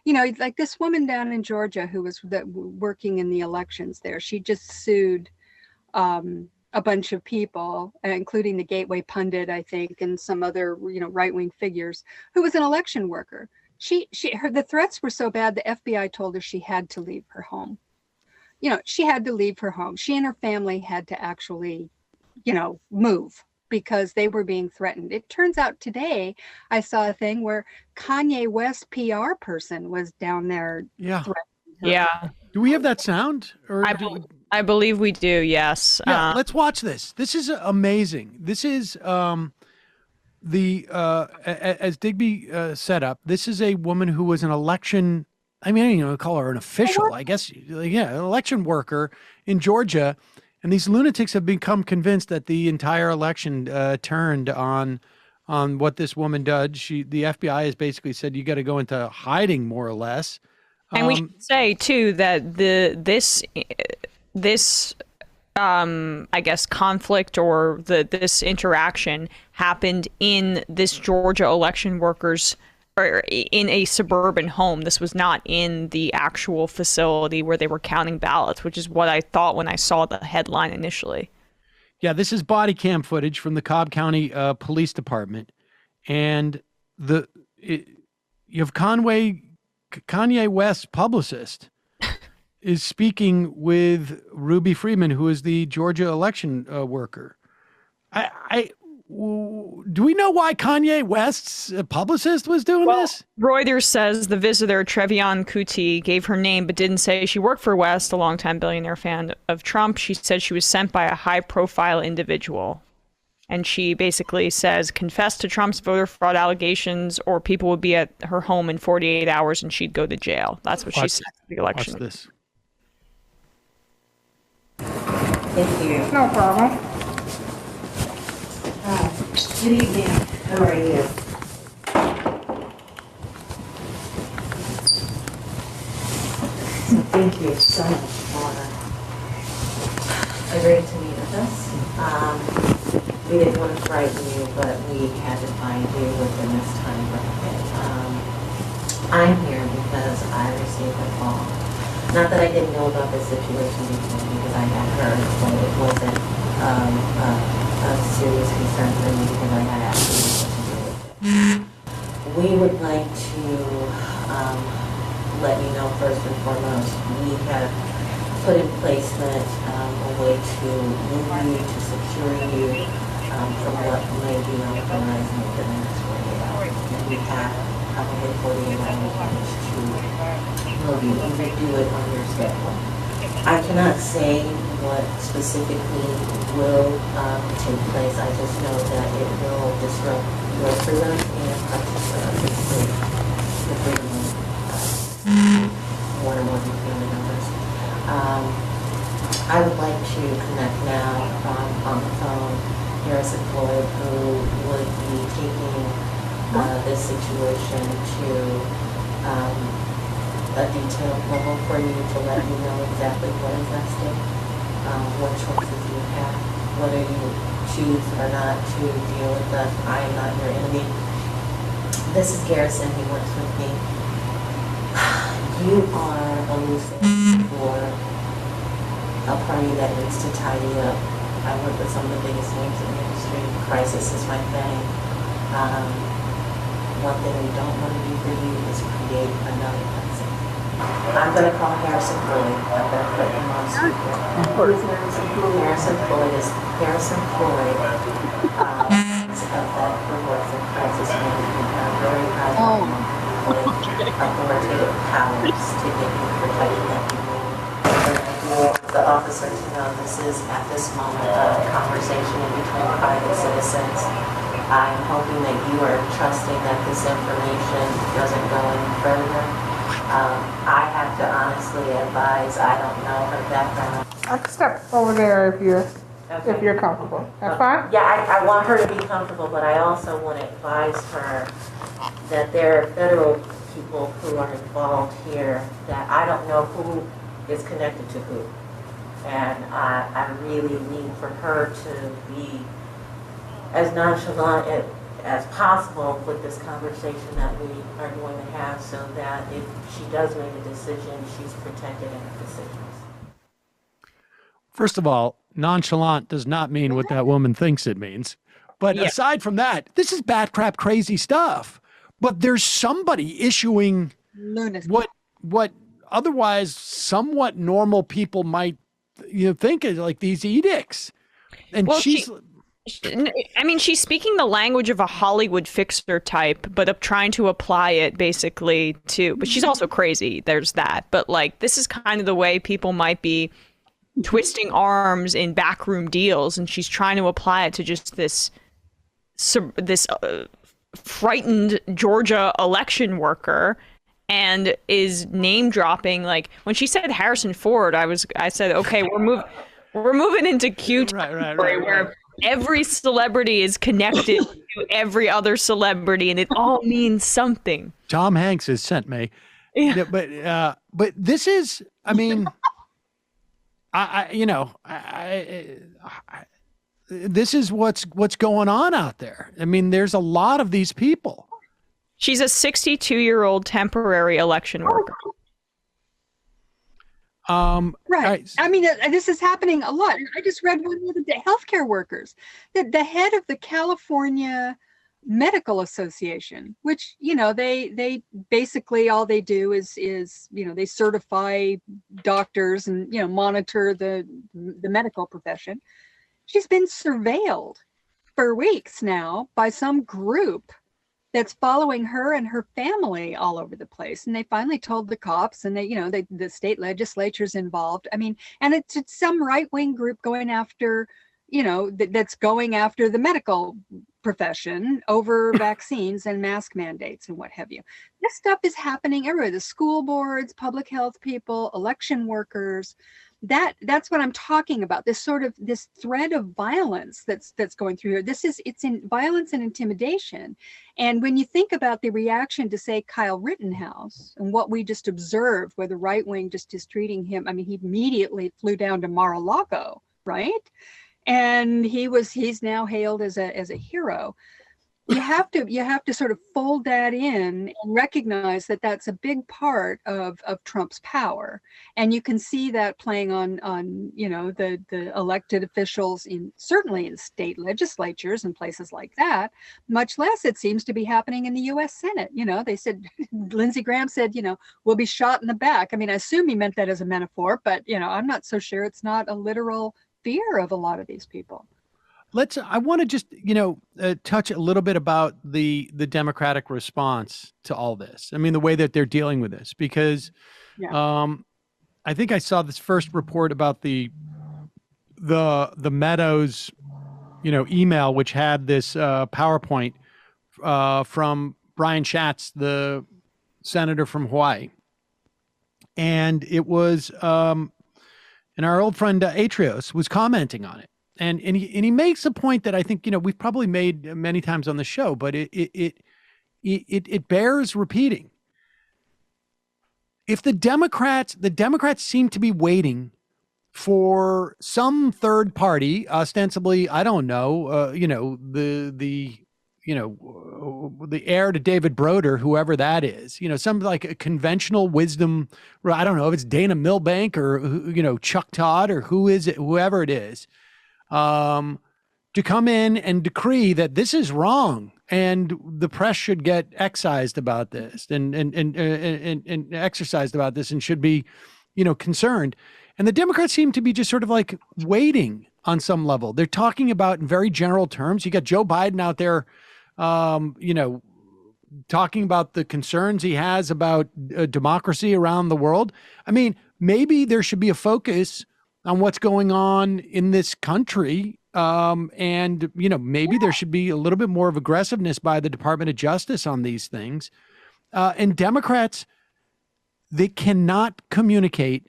like this woman down in Georgia who was working in the elections there, she just sued a bunch of people, including the Gateway Pundit, I think, and some other, right-wing figures, who was an election worker. The threats were so bad, the FBI told her she had to leave her home. She had to leave her home. She and her family had to actually, move because they were being threatened. It turns out today I saw a thing where Kanye West PR person was down there. Yeah. Threatening her. Yeah. Do we have that sound? Or I believe we do, yes. Yeah, let's watch this. This is amazing. This is as Digby set up, this is a woman who was an election, call her an official, I guess. Yeah, an election worker in Georgia. And these lunatics have become convinced that the entire election turned on what this woman did. The FBI has basically said, you got to go into hiding, more or less. And we should say too that this I guess conflict or this interaction happened in this Georgia election workers or in a suburban home. This was not in the actual facility where they were counting ballots, which is what I thought when I saw the headline initially. Yeah, this is body cam footage from the Cobb County Police Department, and you have Kanye West's publicist is speaking with Ruby Freeman, who is the Georgia election worker. Do we know why Kanye West's publicist was doing this? Reuters says the visitor, Trevion Kuti, gave her name but didn't say she worked for West, a longtime billionaire fan of Trump. She said she was sent by a high-profile individual. And she basically says, confess to Trump's voter fraud allegations or people would be at her home in 48 hours and she'd go to jail. That's what she said to the election. Watch this. Thank you. No problem. Good evening. How are you? So thank you so much for agreeing to meet with us. We didn't want to frighten you, but we had to find you within this time bracket. I'm here because I received a call. Not that I didn't know about this situation before, because I had heard, but it wasn't a serious concern for me because I had absolutely nothing to do with it. We would like to let you know first and foremost, we have put in placement a way to move you, to secure you from what may be on the horizon within the next 48 hours. And we have probably 48 hours to move you. We may do it on your schedule. I cannot say what specifically will take place. I just know that it will disrupt your freedom and particularly the freedom of one or more family members. I would like to connect now on the phone Harrison Floyd, who would be taking this situation to a detailed level for you to let you know exactly what is at stake, what choices you have, whether you choose or not to deal with us. I am not your enemy. This is Garrison. He works with me. You are elusive for a party that needs to tidy up. I work with some of the biggest names in the industry. Crisis is my thing. One thing we don't want to do for you is create another crisis. I'm going to call Harrison Floyd. I'm going to put him on speaker. Who's Harrison Floyd? Harrison Floyd is Harrison Floyd. Of that who works in crisis management, very high with authoritative powers to get you the protection that you need. The officer to know this is at this moment a conversation in between private citizens. I'm hoping that you are trusting that this information doesn't go any further. I have to honestly advise, I don't know her background. I can step over there if you're comfortable. That's fine? Yeah, I want her to be comfortable, but I also want to advise her that there are federal people who are involved here that I don't know who is connected to who. And I really need for her to be as nonchalant as possible with this conversation that we are going to have, so that if she does make a decision, she's protected in her decisions. First of all, nonchalant does not mean what that woman thinks it means. But aside from that, this is bat crap crazy stuff. But there's somebody issuing Lunacy. what otherwise somewhat normal people might think is like these edicts. And Well, she's she's speaking the language of a Hollywood fixer type, but of trying to apply it basically to, but she's also crazy. There's that. But like, this is kind of the way people might be twisting arms in backroom deals. And she's trying to apply it to just this frightened Georgia election worker, and is name dropping. Like when she said Harrison Ford, I said, okay, we're moving into cute territory where every celebrity is connected to every other celebrity, and it all means something. Tom Hanks has sent me. Yeah. But this is, I mean, this is what's going on out there. I mean, there's a lot of these people. She's a 62-year-old temporary election worker. Right. I mean, this is happening a lot. I just read one of the healthcare workers, the head of the California Medical Association, which, they basically all they do is they certify doctors and, monitor the medical profession. She's been surveilled for weeks now by some group that's following her and her family all over the place. And they finally told the cops, and the state legislature's involved. I mean, and it's some right-wing group going after, that's going after the medical profession over vaccines and mask mandates and what have you. This stuff is happening everywhere. The school boards, public health people, election workers. That's what I'm talking about. This thread of violence that's going through here. It's in violence and intimidation. And when you think about the reaction to, say, Kyle Rittenhouse and what we just observed, where the right wing just is treating him, I mean, he immediately flew down to Mar-a-Lago, right? And he's now hailed as a hero. You have to sort of fold that in and recognize that that's a big part of Trump's power. And you can see that playing on the elected officials certainly in state legislatures and places like that. Much less it seems to be happening in the US Senate. They said, Lindsey Graham said, we'll be shot in the back. I mean, I assume he meant that as a metaphor, but I'm not so sure it's not a literal fear of a lot of these people. I want to just, touch a little bit about the Democratic response to all this. I mean, the way that they're dealing with this, because I think I saw this first report about the Meadows, email, which had this PowerPoint from Brian Schatz, the senator from Hawaii. And it was, and our old friend Atrios was commenting on it. And he makes a point that I think, we've probably made many times on the show, but it bears repeating. If the Democrats seem to be waiting for some third party, ostensibly, I don't know, the heir to David Broder, whoever that is, some like a conventional wisdom, I don't know if it's Dana Milbank or, Chuck Todd or whoever it is, to come in and decree that this is wrong and the press should get excised about this and exercised about this and should be, concerned. And the Democrats seem to be just sort of like waiting on some level. They're talking about in very general terms. You got Joe Biden out there, talking about the concerns he has about democracy around the world. I mean, maybe there should be a focus on what's going on in this country. And, maybe there should be a little bit more of aggressiveness by the Department of Justice on these things. And Democrats, they cannot communicate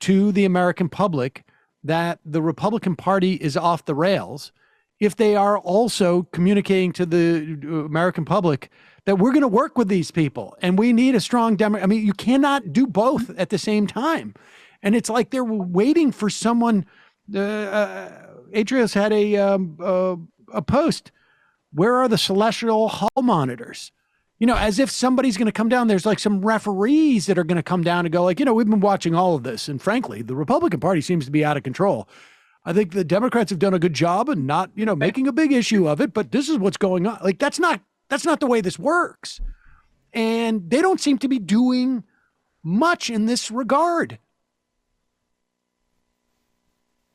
to the American public that the Republican Party is off the rails if they are also communicating to the American public that we're going to work with these people and we need a strong Democrat. I mean, you cannot do both at the same time. And it's like they're waiting for someone. Adrios had a post Where are the celestial hall monitors? You know, as if somebody's going to come down. There's like some referees that are going to come down and go like, you know, we've been watching all of this. And frankly, the Republican Party seems to be out of control. I think the Democrats have done a good job and not, you know, making a big issue of it, but this is what's going on. Like, that's not the way this works. And they don't seem to be doing much in this regard.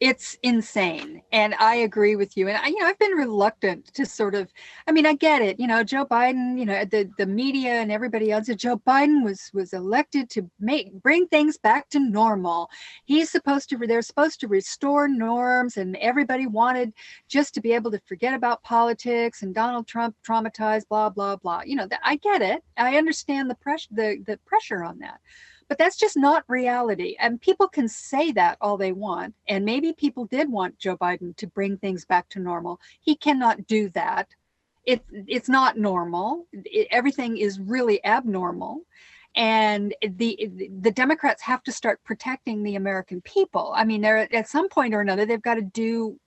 It's insane. And I agree with you. And I've been reluctant to sort of, I get it. Joe Biden, the media and everybody else, Joe Biden was elected to bring things back to normal. They're supposed to restore norms, and everybody wanted just to be able to forget about politics, and Donald Trump traumatized, blah, blah, blah. I get it. I understand the pressure on that. But that's just not reality. And people can say that all they want. And maybe people did want Joe Biden to bring things back to normal. He cannot do that. It's not normal. Everything is really abnormal. And the Democrats have to start protecting the American people. They're at some point or another, they've got to do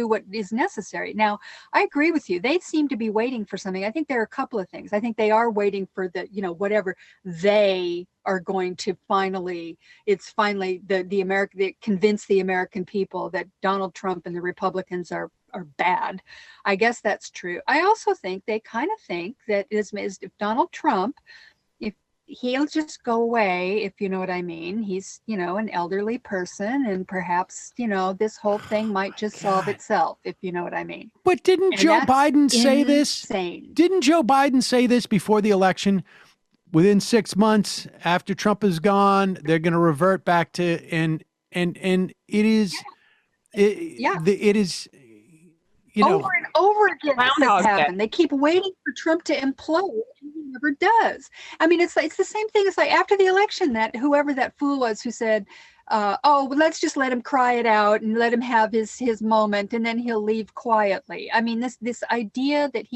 what is necessary. Now, I agree with you. They seem to be waiting for something. I think there are a couple of things. I think they are waiting for whatever they are going to finally convince the American people that Donald Trump and the Republicans are bad. I guess that's true. I also think they kind of think that if Donald Trump, he'll just go away, if you know what I mean. He's, an elderly person, and perhaps, this whole thing might just solve itself, if you know what I mean. But didn't Joe Biden say this? Insane. Didn't Joe Biden say this before the election? Within 6 months after Trump is gone, they're going to revert back to, and it is, it is, over and over again, this has happened. They keep waiting for Trump to implode, and he never does. It's the same thing. It's like after the election, that whoever that fool was who said, let's just let him cry it out and let him have his moment, and then he'll leave quietly. This idea that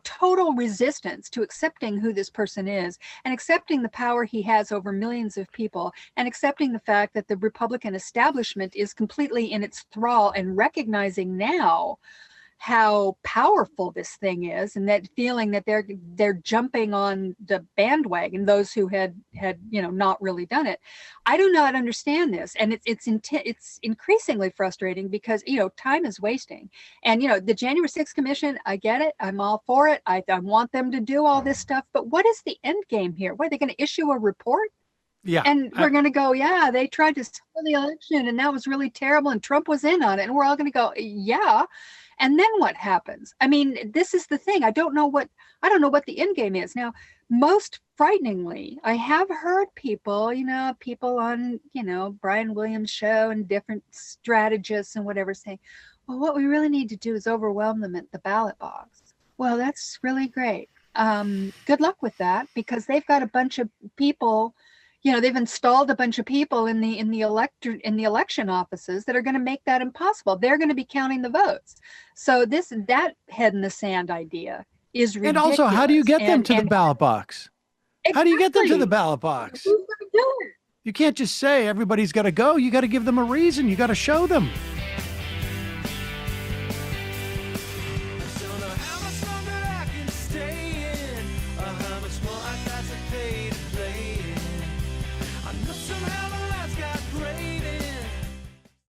total resistance to accepting who this person is, and accepting the power he has over millions of people, and accepting the fact that the Republican establishment is completely in its thrall, and recognizing now how powerful this thing is, and that feeling that they're jumping on the bandwagon, those who had not really done it. I do not understand this, and it's increasingly frustrating because time is wasting. And the January 6th Commission, I get it, I'm all for it. I want them to do all this stuff, but what is the end game here? What, are they going to issue a report? Yeah. And we're going to go, they tried to steal the election, and that was really terrible, and Trump was in on it, and we're all going to go, yeah. And then what happens? This is the thing. I don't know what the end game is. Now, most frighteningly, I have heard people on, Brian Williams' show and different strategists and whatever saying, well, what we really need to do is overwhelm them at the ballot box. Well, that's really great. Good luck with that, because they've got a bunch of people. They've installed a bunch of people in the election offices that are going to make that impossible. They're going to be counting the votes. So that head in the sand idea is ridiculous. And also, how do you get them to the ballot box? Exactly. How do you get them to the ballot box? Who's going to do it? You can't just say everybody's got to go. You got to give them a reason. You got to show them.